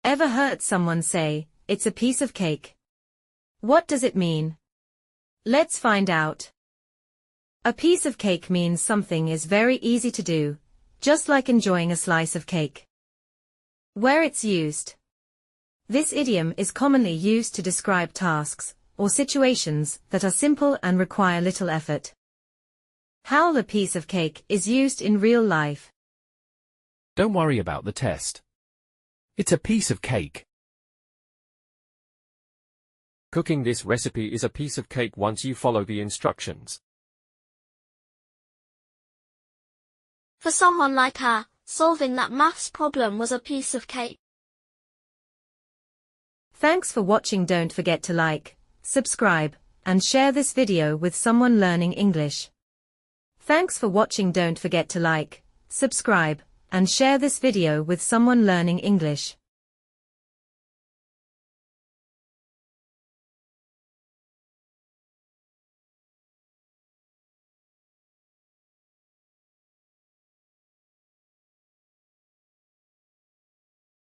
Ever heard someone say, "It's a piece of cake"? What does it mean? Let's find out. A piece of cake means something is very easy to do, just like enjoying a slice of cake. Where it's used. This idiom is commonly used to describe tasks or situations that are simple and require little effort. How a piece of cake is used in real life. Don't worry about the test. It's a piece of cake. Cooking this recipe is a piece of cake once you follow the instructions. For someone like her, solving that maths problem was a piece of cake. Thanks for watching. Don't forget to like, subscribe, and share this video with someone learning English. Thanks for watching. Don't forget to like, subscribe, and share this video with someone learning English.